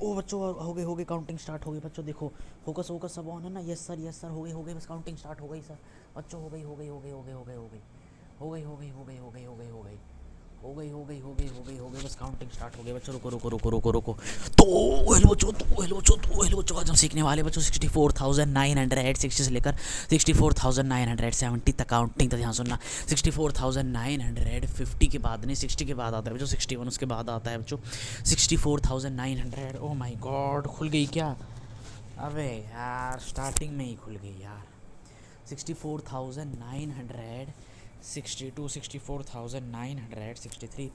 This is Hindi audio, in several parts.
ओ बच्चों हो गई काउंटिंग स्टार्ट हो गई बच्चों, देखो फोकस फोकस सब ऑन है ना। यस सर हो गई बस काउंटिंग स्टार्ट हो गई सर। बच्चों हो गई हो गई हो गई हो गई हो गई हो गई हो गई हो गई हो गई हो गई हो गई हो गई हो गई हो गई हो गई हो गई हो गई बस काउंटिंग स्टार्ट हो गई बच्चों। रुको रुको रुको रुको रुको। तो हेलो बच्चों, तो हेलो बच्चों, तो हेलो बच्चों, आज हम सीखने वाले बच्चों 64,960 से लेकर 64,970 तक काउंटिंग तक। ध्यान सुनना, 64,950 के बाद नहीं, 60 के बाद आता है बच्चों 61, उसके बाद आता है बच्चों 64,900। ओ माय गॉड, खुल गई क्या? अबे यार स्टार्टिंग में ही खुल गई यार। 64,962, 64,963,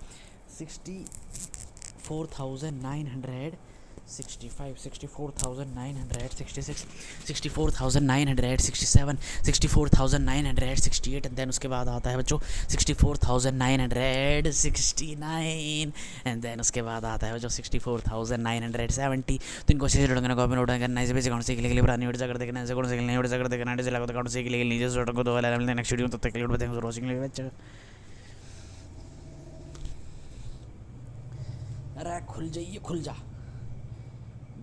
64,965, 64,966, 64,967, 64,968 एंड देन उसके बाद आता है बच्चों 64,969 एंड देन उसके बाद आता है बच्चों 64,970। तो इनको अच्छे से ढूंढना, कॉपी नोट करना, इसे बेसिक सीख लेके लिए पुरानी वीडियो अगर देखना है, कौन सीख लेना वीडियो अगर देखना है, चला तो सीख लेके नीचे से को दो वाला नेक्स्ट वीडियो, तब तक के लिए बताएंगे वॉचिंग ले बच्चे। अरे खुल जाइए, खुल जा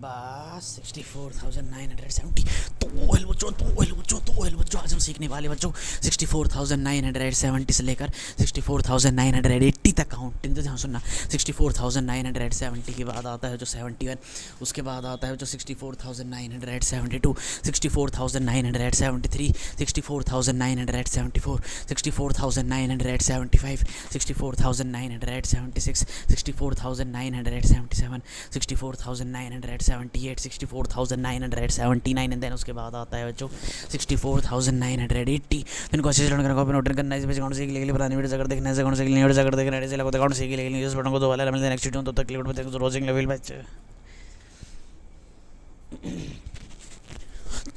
बस। 64,970। तो हेलो बच्चों, तो हेलो बच्चों, तो हेलो बच्चों, आज हम सीखने वाले बच्चों 64,970 से लेकर 64,980 तक काउंटिंग। तो ध्यान सुनना, 64,970 के बाद आता है जो 71, उसके बाद आता है जो 64,972, 64,973, 64,974, 64,975, 64,976, 64,977, 64,978, 64,979 एंड देन उसके बाद आता है बच्चों 64,980। इनको अच्छे से लर्न करना, कॉपी नोट करना, इस बेसिक सीख लेके लिए पुरानी वीडियो अगर देखना है, कौन सीख लेनी वीडियो अगर देखना है, चला अकाउंट सीख लेके लिए बटन को दो वाला मिलते हैं नेक्स्ट वीडियो, तब तक के लिए बताएंगे रोजिंग लेवल बच्चे।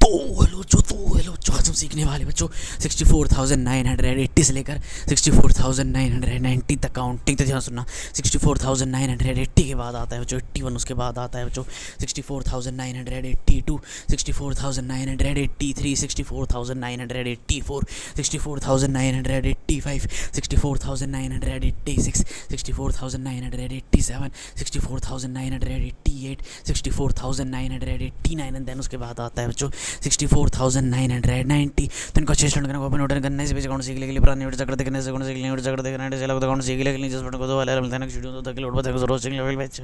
तो हेलो बच्चों, तो हेलो बच्चों, आज हम सीखने वाले बच्चों 64,980 से लेकर 64,990 तक काउंटिंग। तो ध्यान सुनना, 64,980 के बाद आता है बच्चों 81, उसके बाद आता है बच्चों 64,982, 64,983, 64,984, 64,985, 64,986, 64,987, 64,988, 64,989 एंड देन उसके बाद आता है बच्चों 64,990। तो इनको अच्छे से करना, कॉपी नोट करना, इस अकाउंट सीख लेके लिए पुरानी वीडियो अगर देखने से, कौन सीख लेनी वीडियो अगर देखना है, चला अकाउंट सीख लेके लिए जिस बटन को दो वाला मिलता है नेक्स्ट वीडियो, तब तक के लिए बताएंगे रोजिंग लेवल बच्चे।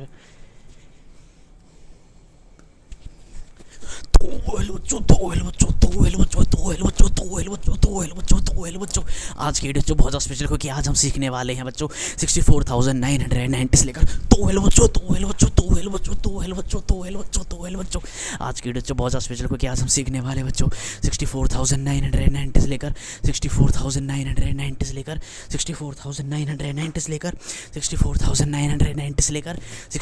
तो हेलो बच्चों, तो हेलो बच्चों, तो हेलो बच्चों, तो हेलो बच्चों, तो हेलो बच्चों, तो हेलो बच्चों, तो हेलो बच्चों, आज की वीडियो बहुत ज़्यादा स्पेशल क्योंकि आज हम सीखने वाले हैं बच्चों 64,990 से लेकर। तो हेलो बच्चों, तो हेलो बच्चों, तो हेलो बच्चों, तो हेलो बच्चों, तो हेलो बच्चों, तो हेलो बच्चों, आज की वीडियो बहुत ज़्यादा स्पेशल क्योंकि आज हम सीखने वाले बच्चों 64,990 से लेकर 64,990 से लेकर 64,990 से लेकर 64,990 से लेकर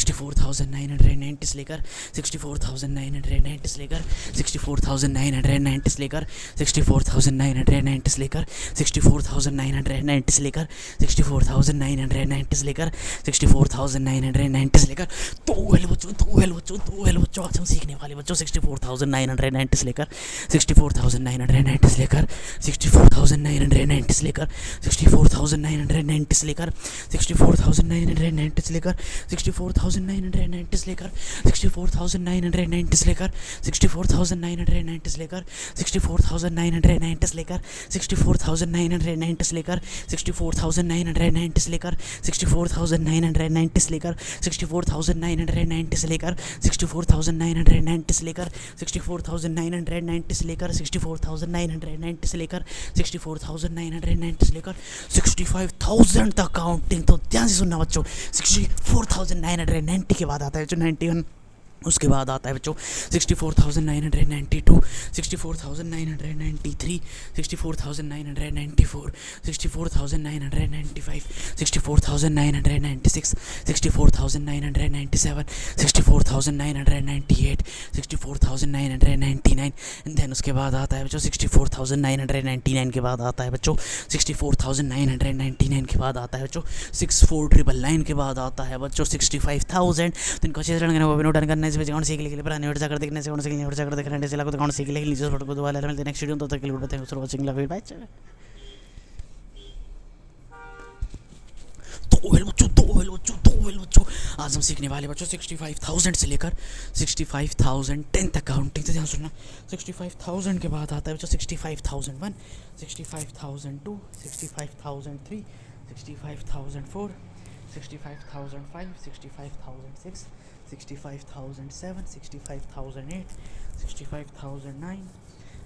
64,990 से लेकर 64,990 से लेकर 64,990 से लेकर 64,990 से लेकर 64,990 से लेकर 64,990 से लेकर 64,990 से लेकर। तो हेलो बच्चों, तो हेलो बच्चों, तो हेलो बच्चों, आज हम सीखने वाले बच्चों 64,990 से लेकर 64,990 से लेकर 64,990 से लेकर 64,990 से लेकर 64,990 से लेकर 64,990 से लेकर 64,990 से लेकर 64,990 से लेकर 64,990 से लेकर 64,990 से लेकर 64,990 से लेकर 64,990 से लेकर 64,990 से लेकर 64,990 से लेकर 64,990 से लेकर 64,990 से लेकर 64,990 से लेकर 65,000 तक काउंटिंग। तो ध्यान से सुनना बच्चों, 64,990 के बाद आता है जो 91, उसके बाद आता है बच्चों 64,992, 64,993, 64,994, 64,995, 64,996, 64,997, 64,998, 64,999 एंड देन उसके बाद आता है बच्चों 64,999 के बाद आता है बच्चों 64,999 के बाद आता है बच्चों 64,999 के बाद आता है बच्चों 65,000। तो इनको अच्छे से रन वो भी नोट करना, इस अकाउंट सीख लेके पुरानी वीडियो अगर देखने से, कौन सीख लेनी वीडियो अगर देखना है, चला अकाउंट सीख लेके नीचे फोटो को दोबारा मिलते हैं नेक्स्ट वीडियो, तब तक के लिए बताएंगे sir watching love you bye. तो हेलो बच्चों, तो बच्चों आज हम सीखने वाले बच्चों 65,000 से लेकर 65,010 तक काउंटिंग। तो ध्यान सुनना, 65,000 के बाद आता है बच्चों 65,001, 65,002, 65,003, 65,004, 65,005, 65,006, 65,007, 65,008, 65,009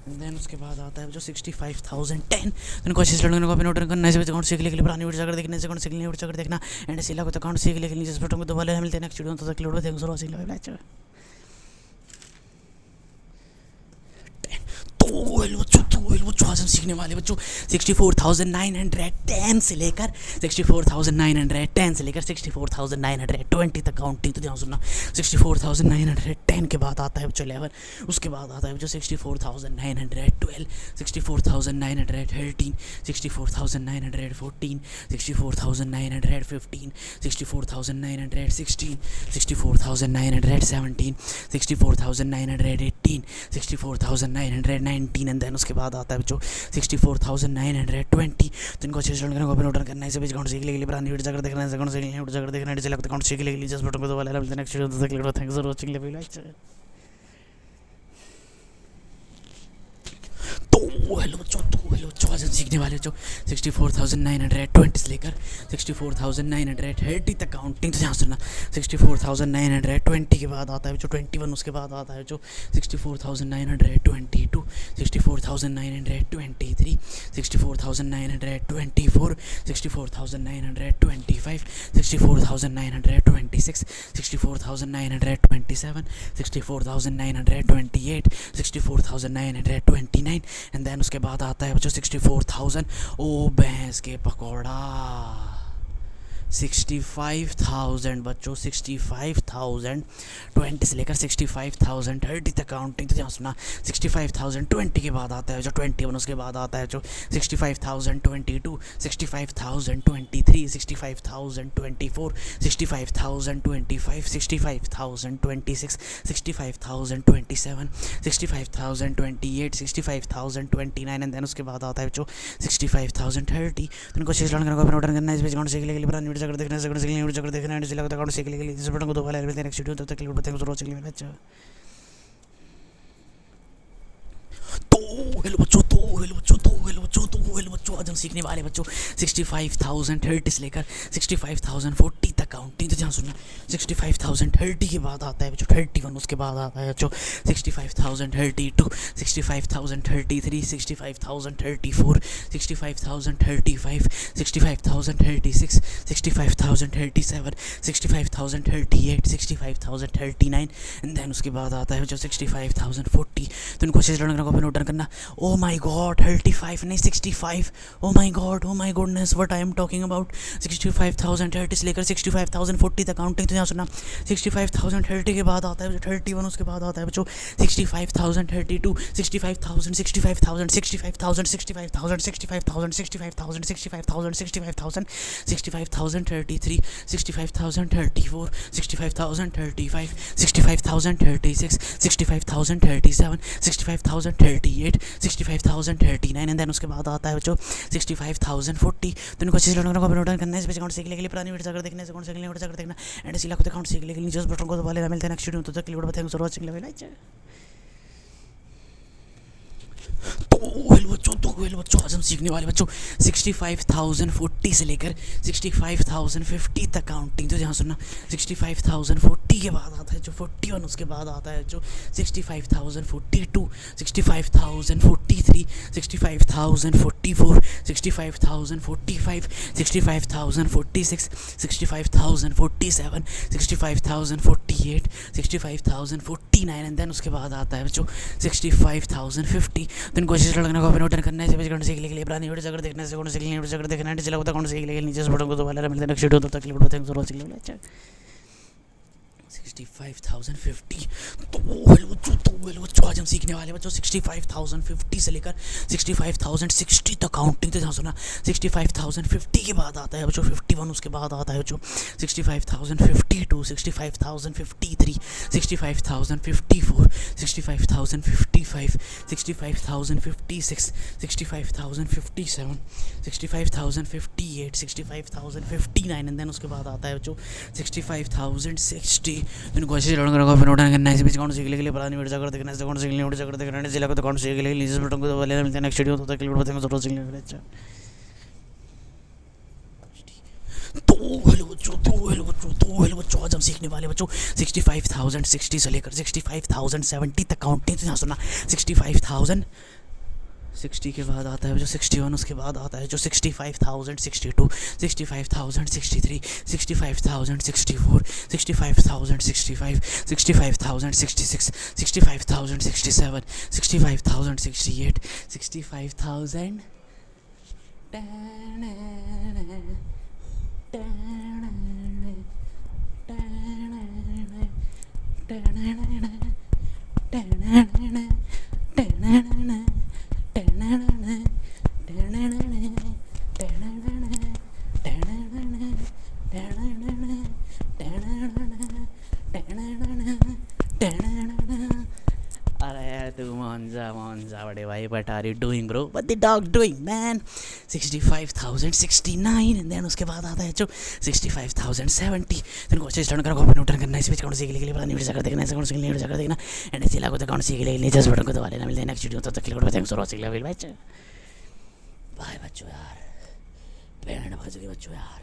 एंड देन उसके बाद आता है जो 65,010। इनको अच्छे से लड़ने को नोट करना है, अकाउंट सीख लेके पुरानी वीडियो अगर देखने से अकाउंट सीख लेने वीडियो अगर देखना एंड इसी को अकाउंट सीख लेके नीचे फोटो में दोबारा मिलते हैं नेक्स्ट वीडियो में। तो तक load thanks for watching, love you. बच्चों आज हम सीखने वाले बच्चों 64,910 से लेकर 64,910 से लेकर 64,920 तक काउंटिंग। तो ध्यान सुनना, 64,910 के बाद आता है बच्चों 11, उसके बाद आता है बच्चों 64,912, 64,913, 64,914, 64,915, 64,916, 64,917, 64,918, 64,919 एंड देन उसके बाद आता है बच्चों 64,920। तो इनको अच्छे से नोट करना है, सभी अकाउंट सीख लेके लिए पुरानी वीडियो अगर देखना है अकाउंट सीख लेंगे वीडियो अगर देखना है डिजिटल अकाउंट सीख लेके लिए जस्ट बटन को दबाना है। नेक्स्ट वीडियो तक के लिए thanks for watching, love you. Hello बच्चों आज हम सीखने वाले बच्चों 64,920 से लेकर 64,930 तक काउंटिंग। तो ध्यान सुनना, 64,920 के बाद आता है बच्चों 21, उसके बाद आता है बच्चों 64,922, 64,923, 64,924, 64,925, 64,926, 64,927, 64,928, 64,929 एंड देन उसके बाद आता है बच्चों 64,000। ओ भैंस के पकौड़ा 65,000 बच्चों 65,020 से लेकर 65,030 तक काउंटिंग। तो ध्यान सुना, 65,020 के बाद आता है जो 21, उसके बाद आता है जो 65,022, 65,023, 65,024, 65,025, 65,026, 65,027, 65,028, 65,029 एंड देन उसके बाद आता है जो 65,030। तो इनको अच्छे से लर्न करना है, इस अकाउंट सीख लेके पुरानी वीडियो अगर देखना है अकाउंट सीख लेंगे वीडियो अगर देखना है डिजिटल अकाउंट सीख लेके इस बटन को दोबारा मिलते हैं नेक्स्ट वीडियो। तब तक के लिए thanks for watching, love you. Hello बच्चों आज हम सीखने वाले बच्चों 65,030 से लेकर 65,040 तक काउंटिंग। तो ध्यान सुनना, 65,030 के बाद आता है बच्चों 31, उसके बाद आता है बच्चों 65,032, 65,033, 65,034, 65,035, 65,036, 65,037, 65,038, 65,039 एंड देन उसके बाद आता है बच्चों 65,040। तो इनको अच्छे से नोट करना। ओ माय गॉड 35 नहीं 65, oh my goodness what I am talking about. 65,030 से लेकर 65,040 तक काउंटिंग। तो यहाँ सुनना, 65,030 के बाद आता है 31, उसके बाद आता है बच्चों 65,032, 65,000, 65,000, 65,000, 65,000, 65,000, 65,000, 65,000, 65,000, 65,033, 65,034, 65,035, 65,036, 65,037, 65,038, 65,039 एंड देन उसके बाद आता है बच्चों 65,040। तो इनको अच्छे से नोट करना है, इस अकाउंट सीख लेके पुरानी वीडियो अगर देखने से अकाउंट सीख लेंगे वीडियो अगर देखना एंड इसी लाख अकाउंट सीख लेके नीचे बटन को दबा लेना। मिलते हैं नेक्स्ट वीडियो, तो तक के लिए thanks for watching, love you. Hello बच्चों आज हम सीखने वाले बच्चों 65,040 से लेकर 65,050 तक काउंटिंग। तो ध्यान सुनना, 65,040 के बाद आता है जो 41, उसके बाद आता है जो 65,042, 65,043, 65,044, 65,045, 65,046, 65,047, 65,048, 65,049 एंड देन उसके बाद आता है बच्चों 65,050। तो इनको अच्छे से लगने को नोट करना है, अकाउंट सीख लेके लिए पुरानी वीडियो अगर देखने से अकाउंट सीख लेंगे वीडियो अगर देखना है डिजिटल अकाउंट सीख लेके नीचे बटन को दबाना। मिलते हैं नेक्स्ट वीडियो, तब तक के लिए thanks for watching, love you. 65,050। तो हेलो बच्चों आज हम सीखने वाले बच्चों 65,050 से लेकर 65,060 तक काउंटिंग। तो ध्यान सुना, 65,050 के बाद आता है बच्चों 51, उसके बाद आता है बच्चों 65,052, 65,053, 65,054, 65,055, 65,056, 65,057, 65,058, 65,059 एंड देन उसके बाद आता है बच्चों 65,060। इनको ऐसे लड़ने का फिर उठाने करना है, अकाउंट सीखने के लिए पुरानी वीडियो जाकर देखना है, अकाउंट सीखने वीडियो जाकर देखना है, जिला को अकाउंट सीखने के लिए लीजिए बटन को दबा लेना। मिलते हैं नेक्स्ट वीडियो, तब तक के लिए बताएंगे जरूर सीखने के लिए। अच्छा हेलो बच्चों आज हम सीखने वाले बच्चों 65,060 से लेकर 65,070 तक काउंटिंग। तो यहाँ सुना 65,060 के बाद आता है जो 61, उसके बाद आता है जो 65,062, 65,063, 65,064, 65,065, 65,066, 65,067, 65,068, 65,000 Monza, bade bhai, what are you doing bro? What the dog doing man? 65,069 and then उसके बाद आता है जो 65,070। then को अच्छे स्टार्ट करो, कॉपी नोट करना, इस पेज अकाउंट सीखने के लिए पुरानी वीडियो जाकर देखना, इस अकाउंट सीखने के लिए वीडियो जाकर देखना एंड इसी लागू अकाउंट सीखने के लिए जस्ट बटन को दबा लेना। मिलते हैं नेक्स्ट वीडियो, तब तक के लिए थैंक्स फॉर वॉचिंग। बाय बच्चों यार, बैंड बज गई बच्चों यार।